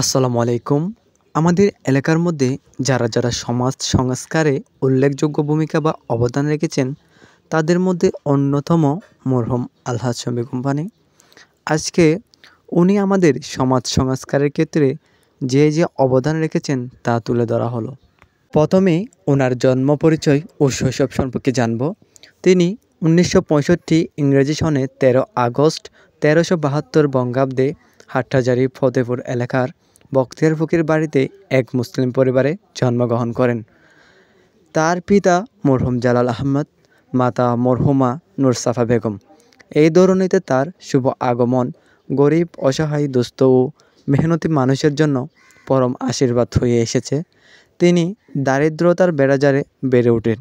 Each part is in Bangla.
আসসালামু আলাইকুম। আমাদের এলাকার মধ্যে যারা সমাজ সংস্কারে উল্লেখযোগ্য ভূমিকা বা অবদান রেখেছেন, তাদের মধ্যে অন্যতম মরহুম আলহাজ শফি কোম্পানি। আজকে উনি আমাদের সমাজ সংস্কারের ক্ষেত্রে যে অবদান রেখেছেন তা তুলে ধরা হলো। প্রথমে ওনার জন্ম পরিচয় ও শৈশব সম্পর্কে জানব। তিনি 1965 ইংরেজি সনে 13 আগস্ট 1372 বঙ্গাব্দে হাটহাজারী ফতেপুর এলাকার বখতিয়ার ফকির বাড়িতে এক মুসলিম পরিবারে জন্মগ্রহণ করেন। তার পিতা মরহুম জালাল আহমদ, মাতা মরহুমা নুরসাফা বেগম। এই দরুনিতে তার শুভ আগমন গরিব, অসহায়, দুস্থ ও মেহনতি মানুষের জন্য পরম আশীর্বাদ হয়ে এসেছে। তিনি দারিদ্রতার বেড়াজালে বেড়ে ওঠেন,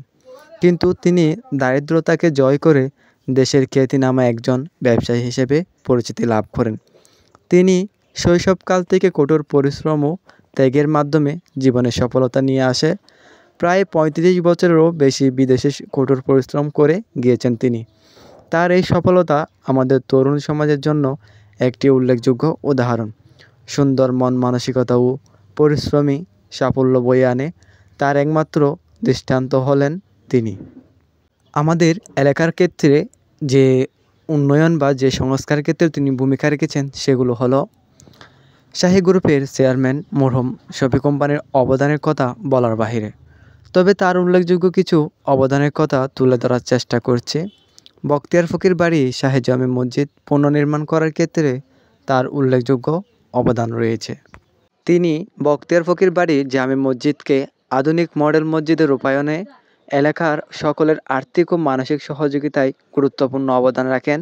কিন্তু তিনি দারিদ্রতাকে জয় করে দেশের খ্যাতিনামা একজন ব্যবসায়ী হিসেবে পরিচিতি লাভ করেন। তিনি শৈশবকাল থেকে কঠোর পরিশ্রম ও ত্যাগের মাধ্যমে জীবনে সফলতা নিয়ে আসে। প্রায় 35 বছরেরও বেশি বিদেশে কঠোর পরিশ্রম করে গিয়েছেন তিনি। তার এই সফলতা আমাদের তরুণ সমাজের জন্য একটি উল্লেখযোগ্য উদাহরণ। সুন্দর মন মানসিকতা ও পরিশ্রমী সাফল্য বয়ে আনে, তার একমাত্র দৃষ্টান্ত হলেন তিনি। আমাদের এলাকার ক্ষেত্রে যে উন্নয়ন বা যে সংস্কার ক্ষেত্রে তিনি ভূমিকা রেখেছেন সেগুলো হলো, শাহী গ্রুপের চেয়ারম্যান মরহুম শফি কোম্পানির অবদানের কথা বলার বাহিরে, তবে তার উল্লেখযোগ্য কিছু অবদানের কথা তুলে ধরার চেষ্টা করছে। বখতিয়ার ফকির বাড়ি শাহী জামে মসজিদ পুনর্নির্মাণ করার ক্ষেত্রে তার উল্লেখযোগ্য অবদান রয়েছে। তিনি বখতিয়ার ফকির বাড়ি জামে মসজিদকে আধুনিক মডেল মসজিদে রূপায়ণে এলাকার সকলের আর্থিক ও মানসিক সহযোগিতায় গুরুত্বপূর্ণ অবদান রাখেন।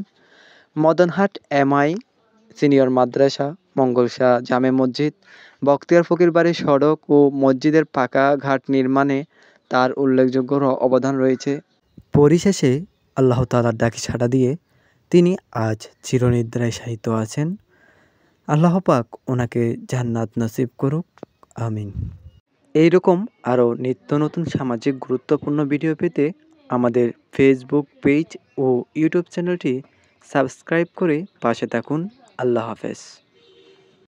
মদনহাট এমআই সিনিয়র মাদ্রাসা, মঙ্গলশা জামে মসজিদ, বখতিয়ার ফকির বাড়ির সড়ক ও মসজিদের পাকা ঘাট নির্মাণে তার উল্লেখযোগ্য অবদান রয়েছে। পরিশেষে আল্লাহ তাআলার ডাকে সাড়া দিয়ে তিনি আজ চিরনিদ্রায় শায়িত আছেন। আল্লাহ পাক ওনাকে জান্নাত নসিব করুক, আমিন। এইরকম আরও নিত্য নতুন সামাজিক গুরুত্বপূর্ণ ভিডিও পেতে আমাদের ফেসবুক পেজ ও ইউটিউব চ্যানেলটি সাবস্ক্রাইব করে পাশে থাকুন। আল্লাহ হাফেজ।